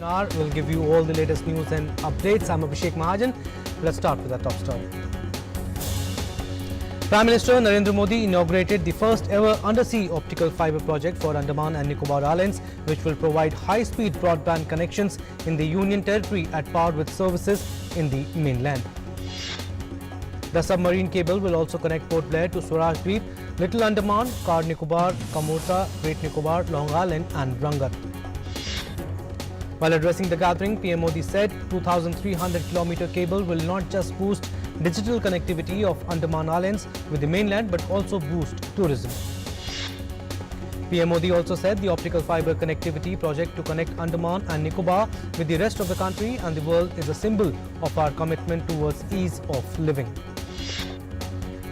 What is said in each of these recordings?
Hour will give you all the latest news and updates. I'm Abhishek Mahajan. Let's start with our top story. Prime Minister Narendra Modi inaugurated the first ever undersea optical fibre project for Andaman and Nicobar Islands, which will provide high-speed broadband connections in the Union Territory at par with services in the mainland. The submarine cable will also connect Port Blair to Swaraj Dweep, Little Andaman, Car Nicobar, Kamorta, Great Nicobar, Long Island and Rangat. While addressing the gathering, PM Modi said 2,300-kilometre cable will not just boost digital connectivity of Andaman Islands with the mainland but also boost tourism. PM Modi also said the optical fibre connectivity project to connect Andaman and Nicobar with the rest of the country and the world is a symbol of our commitment towards ease of living.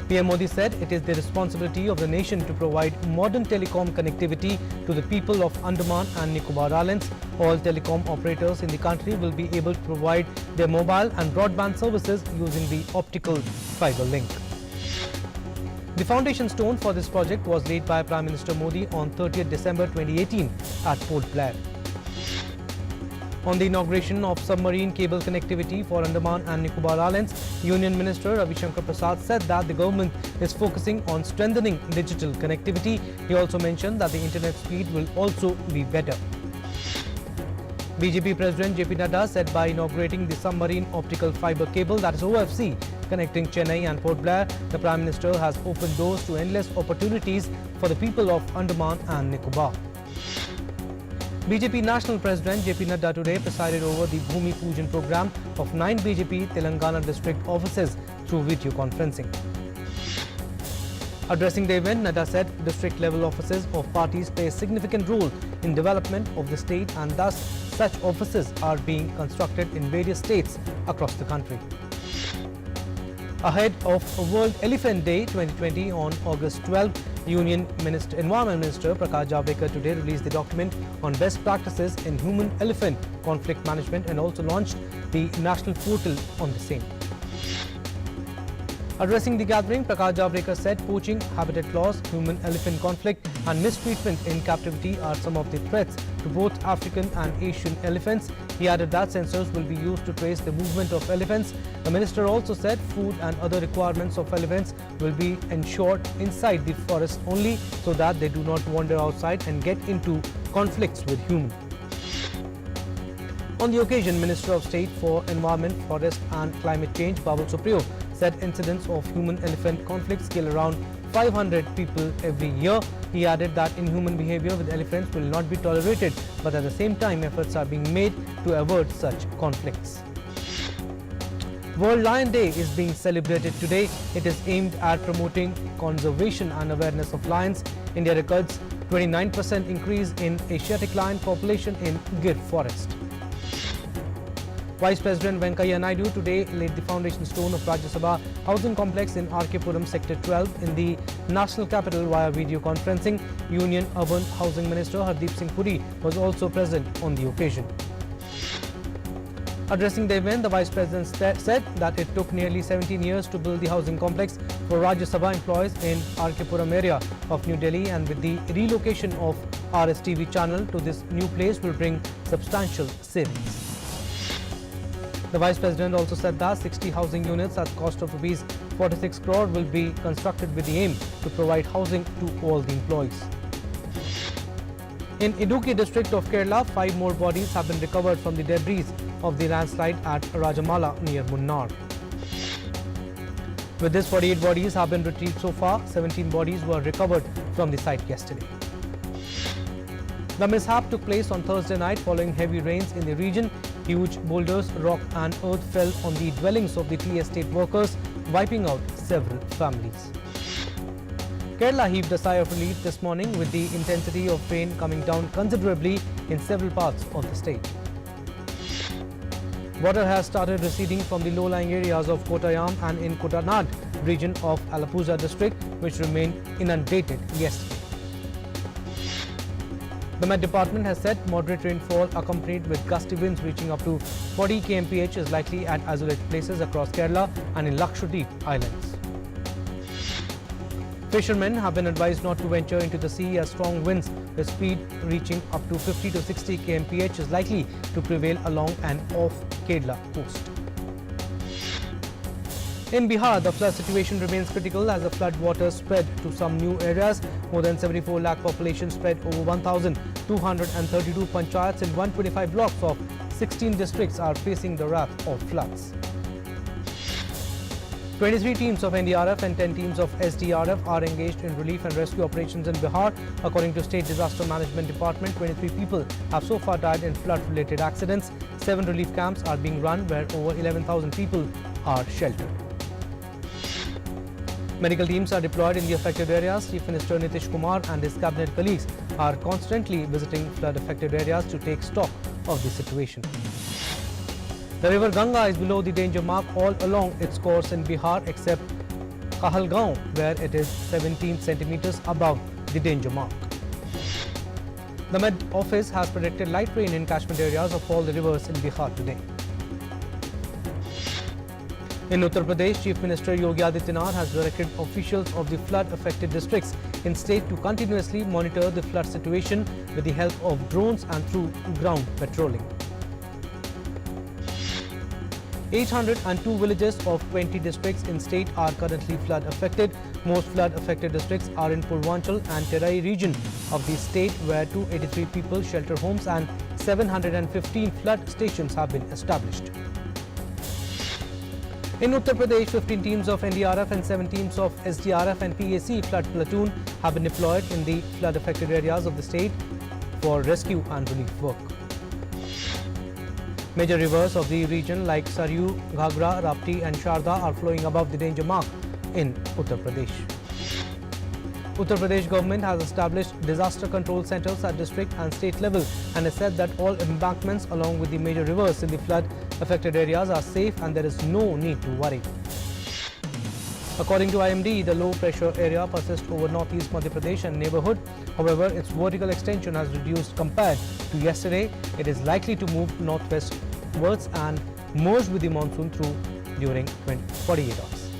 PM Modi said it is the responsibility of the nation to provide modern telecom connectivity to the people of Andaman and Nicobar Islands. All telecom operators in the country will be able to provide their mobile and broadband services using the optical fibre link. The foundation stone for this project was laid by Prime Minister Modi on 30th December 2018 at Port Blair. On the inauguration of submarine cable connectivity for Andaman and Nicobar Islands, Union Minister Ravi Shankar Prasad said that the government is focusing on strengthening digital connectivity. He also mentioned that the internet speed will also be better. BJP President JP Nadda said by inaugurating the submarine optical fibre cable, that is OFC, connecting Chennai and Port Blair, the Prime Minister has opened doors to endless opportunities for the people of Andaman and Nicobar. BJP National President JP Nadda today presided over the Bhumi Pujan program of 9 BJP Telangana district offices through video conferencing. Addressing the event, Nadda said district level offices of parties play a significant role in development of the state and thus such offices are being constructed in various states across the country. Ahead of World Elephant Day 2020 on August 12, Environment Minister Prakash Javadekar today released the document on best practices in human-elephant conflict management and also launched the national portal on the same. Addressing the gathering, Prakash Javadekar said poaching, habitat loss, human-elephant conflict and mistreatment in captivity are some of the threats to both African and Asian elephants. He added that sensors will be used to trace the movement of elephants. The minister also said food and other requirements of elephants will be ensured inside the forest only so that they do not wander outside and get into conflicts with humans. On the occasion, Minister of State for Environment, Forest and Climate Change, Babul Supriyo, said incidents of human-elephant conflicts kill around 500 people every year. He added that inhuman behavior with elephants will not be tolerated, but at the same time efforts are being made to avert such conflicts. World Lion Day is being celebrated today. It is aimed at promoting conservation and awareness of lions. India records 29% increase in Asiatic lion population in Gir forest. Vice President Venkaiah Naidu today laid the foundation stone of Rajya Sabha housing complex in R.K. Puram Sector 12 in the national capital via video conferencing. Union Urban Housing Minister Hardeep Singh Puri was also present on the occasion. Addressing the event, the Vice President said that it took nearly 17 years to build the housing complex for Rajya Sabha employees in R.K. Puram area of New Delhi, and with the relocation of RSTV channel to this new place will bring substantial savings. The Vice President also said that 60 housing units at the cost of Rs 46 crore will be constructed with the aim to provide housing to all the employees. In Idukki district of Kerala, 5 more bodies have been recovered from the debris of the landslide at Rajamala near Munnar. With this, 48 bodies have been retrieved so far. 17 bodies were recovered from the site yesterday. The mishap took place on Thursday night following heavy rains in the region. Huge boulders, rock and earth fell on the dwellings of the tea estate workers, wiping out several families. Kerala heaved a sigh of relief this morning with the intensity of rain coming down considerably in several parts of the state. Water has started receding from the low-lying areas of Kottayam and in Kuttanad region of Alappuzha district, which remained inundated yesterday. The Met Department has said moderate rainfall accompanied with gusty winds reaching up to 40 kmph is likely at isolated places across Kerala and in Lakshadweep Islands. Fishermen have been advised not to venture into the sea as strong winds with speed reaching up to 50 to 60 kmph is likely to prevail along and off Kerala coast. In Bihar, the flood situation remains critical as the flood waters spread to some new areas. More than 74 lakh population spread over 1,232 panchayats in 125 blocks of 16 districts are facing the wrath of floods. 23 teams of NDRF and 10 teams of SDRF are engaged in relief and rescue operations in Bihar. According to State Disaster Management Department, 23 people have so far died in flood-related accidents. 7 relief camps are being run where over 11,000 people are sheltered. Medical teams are deployed in the affected areas. Chief Minister Nitish Kumar and his cabinet colleagues are constantly visiting flood-affected areas to take stock of the situation. The river Ganga is below the danger mark all along its course in Bihar except Kahalgaon, where it is 17 centimeters above the danger mark. The Met Office has predicted light rain in catchment areas of all the rivers in Bihar today. In Uttar Pradesh, Chief Minister Yogi Adityanath has directed officials of the flood-affected districts in state to continuously monitor the flood situation with the help of drones and through ground patrolling. 802 villages of 20 districts in state are currently flood-affected. Most flood-affected districts are in Purvanchal and Terai region of the state, where 283 people shelter homes and 715 flood stations have been established. In Uttar Pradesh, 15 teams of NDRF and 7 teams of SDRF and PAC flood platoon have been deployed in the flood-affected areas of the state for rescue and relief work. Major rivers of the region like Saryu, Ghagra, Rapti and Sharda are flowing above the danger mark in Uttar Pradesh. Uttar Pradesh government has established disaster control centers at district and state level and has said that all embankments along with the major rivers in the flood-affected areas are safe and there is no need to worry. According to IMD, the low-pressure area persists over northeast Madhya Pradesh and neighbourhood. However, its vertical extension has reduced compared to yesterday. It is likely to move northwestwards and merge with the monsoon through during 48 hours.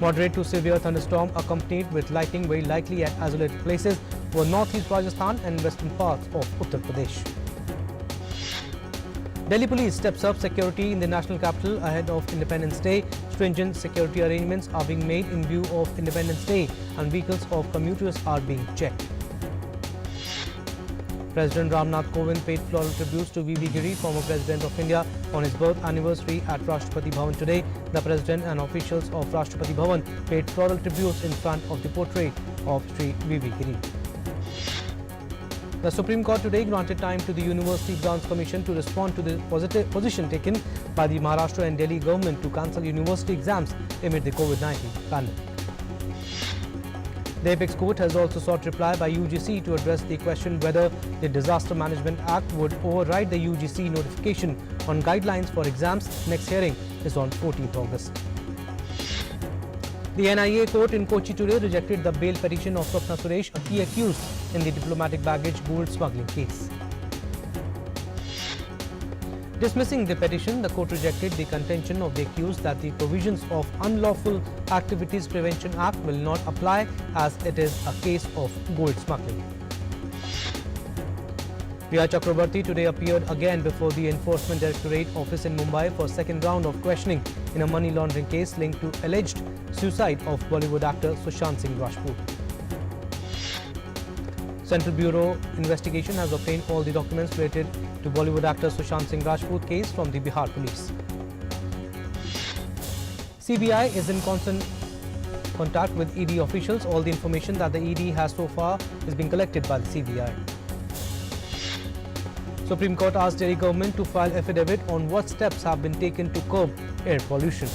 Moderate to severe thunderstorm accompanied with lightning very likely at isolated places over northeast Rajasthan and western parts of Uttar Pradesh. Delhi Police steps up security in the national capital ahead of Independence Day. Stringent security arrangements are being made in view of Independence Day and vehicles of commuters are being checked. President Ramnath Kovind paid floral tributes to V.V. Giri, former President of India, on his birth anniversary at Rashtrapati Bhavan today. The President and officials of Rashtrapati Bhavan paid floral tributes in front of the portrait of Sri V.V. Giri. The Supreme Court today granted time to the University Exams Commission to respond to the position taken by the Maharashtra and Delhi government to cancel university exams amid the COVID-19 pandemic. The Apex Court has also sought reply by UGC to address the question whether the Disaster Management Act would override the UGC notification on guidelines for exams. Next hearing is on 14th August. The NIA court in Kochi today rejected the bail petition of Swapna Suresh, a key accused in the diplomatic baggage gold smuggling case. Dismissing the petition, the court rejected the contention of the accused that the provisions of Unlawful Activities Prevention Act will not apply as it is a case of gold smuggling. Riya Chakrabarti today appeared again before the Enforcement Directorate office in Mumbai for second round of questioning in a money laundering case linked to alleged suicide of Bollywood actor Sushant Singh Rajput. Central Bureau investigation has obtained all the documents related to Bollywood actor Sushant Singh Rajput case from the Bihar police. CBI is in constant contact with ED officials. All the information that the ED has so far is being collected by the CBI. Supreme Court asked Delhi government to file affidavit on what steps have been taken to curb air pollution.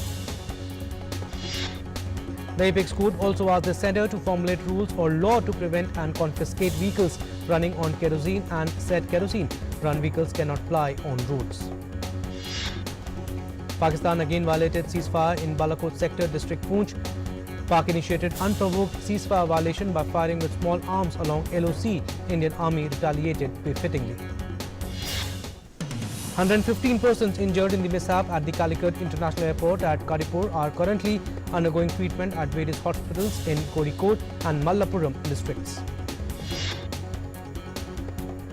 The Apex Court also asked the centre to formulate rules or law to prevent and confiscate vehicles running on kerosene and said kerosene-run vehicles cannot ply on roads. Pakistan again violated ceasefire in Balakot sector, district Poonch. Pak initiated unprovoked ceasefire violation by firing with small arms along LOC. Indian Army retaliated befittingly. 115 persons injured in the mishap at the Calicut International Airport at Karipur are currently undergoing treatment at various hospitals in Kozhikode and Malappuram districts.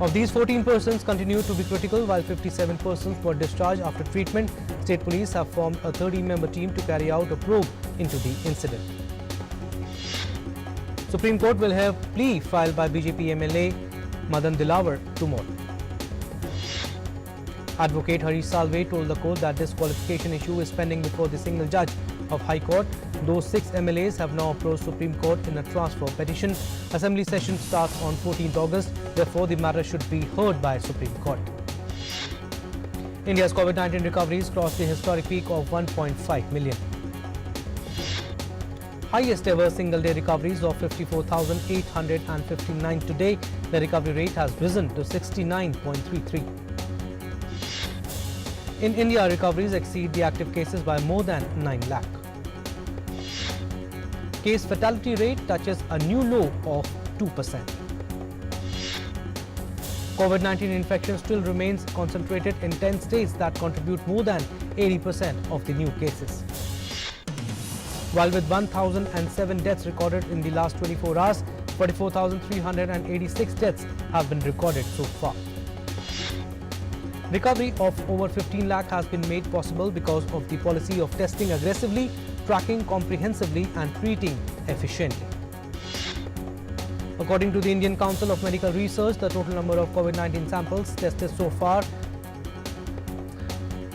Of these, 14 persons continue to be critical, while 57 persons were discharged after treatment. State police have formed a 30-member team to carry out a probe into the incident. Supreme Court will hear plea filed by BJP MLA Madan Dilawar tomorrow. Advocate Harish Salve told the court that this qualification issue is pending before the single judge of High Court. Those 6 MLAs have now approached Supreme Court in a transfer petition. Assembly session starts on 14th August. Therefore, the matter should be heard by Supreme Court. India's COVID-19 recoveries crossed the historic peak of 1.5 million. Highest ever single-day recoveries of 54,859 today. The recovery rate has risen to 69.33. In India, recoveries exceed the active cases by more than 9 lakh. Case fatality rate touches a new low of 2%. COVID-19 infection still remains concentrated in 10 states that contribute more than 80% of the new cases. While with 1,007 deaths recorded in the last 24 hours, 44,386 deaths have been recorded so far. Recovery of over 15 lakh has been made possible because of the policy of testing aggressively, tracking comprehensively and treating efficiently. According to the Indian Council of Medical Research, the total number of COVID-19 samples tested so far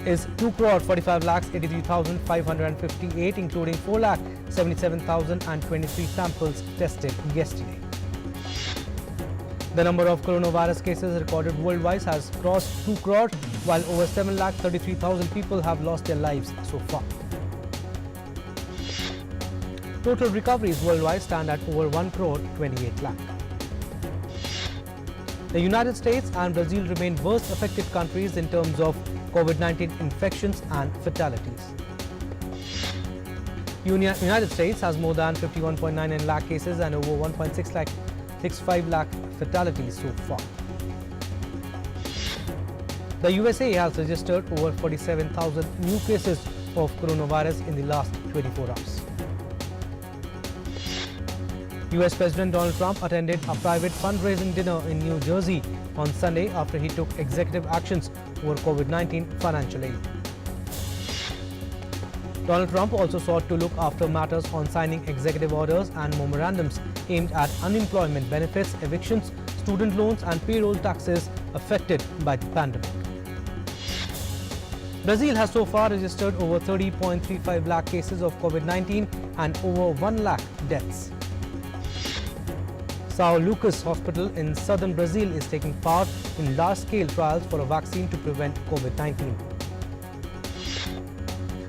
is 2,45,83,558, including 4,77,023 samples tested yesterday. The number of coronavirus cases recorded worldwide has crossed 2 crore, while over 7,33,000 people have lost their lives so far. Total recoveries worldwide stand at over 1 crore 28 lakh. The United States and Brazil remain worst affected countries in terms of COVID-19 infections and fatalities. United States has more than 51.99 lakh cases and over 1.65 lakh fatalities so far. The USA has registered over 47,000 new cases of coronavirus in the last 24 hours. US President Donald Trump attended a private fundraising dinner in New Jersey on Sunday after he took executive actions over COVID-19 financial aid. Donald Trump also sought to look after matters on signing executive orders and memorandums aimed at unemployment benefits, evictions, student loans and payroll taxes affected by the pandemic. Brazil has so far registered over 30.35 lakh cases of COVID-19 and over 1 lakh deaths. São Lucas Hospital in southern Brazil is taking part in large-scale trials for a vaccine to prevent COVID-19.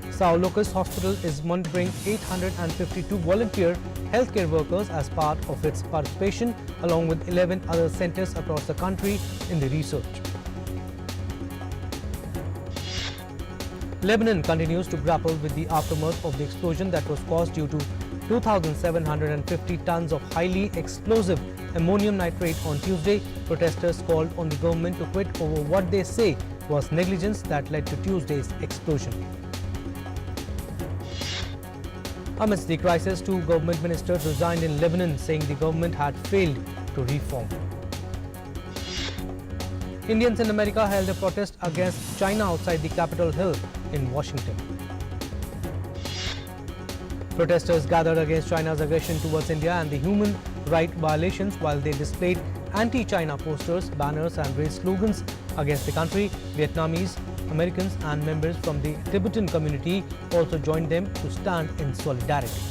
São Lucas Hospital is monitoring 852 volunteer healthcare workers as part of its participation, along with 11 other centers across the country in the research. Lebanon continues to grapple with the aftermath of the explosion that was caused due to 2,750 tons of highly explosive ammonium nitrate on Tuesday. Protesters called on the government to quit over what they say was negligence that led to Tuesday's explosion. Amidst the crisis, 2 government ministers resigned in Lebanon, saying the government had failed to reform. Indians in America held a protest against China outside the Capitol Hill in Washington. Protesters gathered against China's aggression towards India and the human rights violations while they displayed anti-China posters, banners and raised slogans against the country. Vietnamese, Americans and members from the Tibetan community also joined them to stand in solidarity.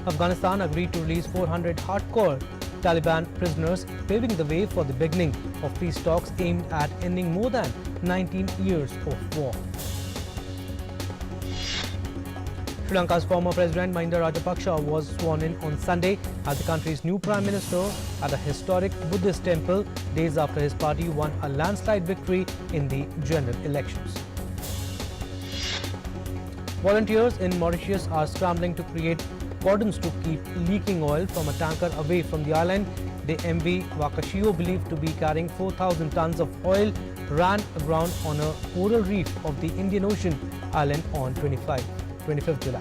Afghanistan agreed to release 400 hardcore Taliban prisoners, paving the way for the beginning of peace talks aimed at ending more than 19 years of war. Sri Lanka's former President Mahinda Rajapaksa was sworn in on Sunday as the country's new Prime Minister at a historic Buddhist temple days after his party won a landslide victory in the general elections. Volunteers in Mauritius are scrambling to create cordons to keep leaking oil from a tanker away from the island. The MV Wakashio, believed to be carrying 4,000 tons of oil, ran aground on a coral reef of the Indian Ocean island on 25th July.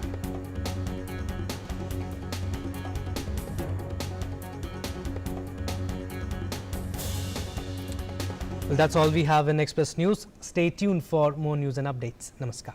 Well, that's all we have in Express News. Stay tuned for more news and updates. Namaskar.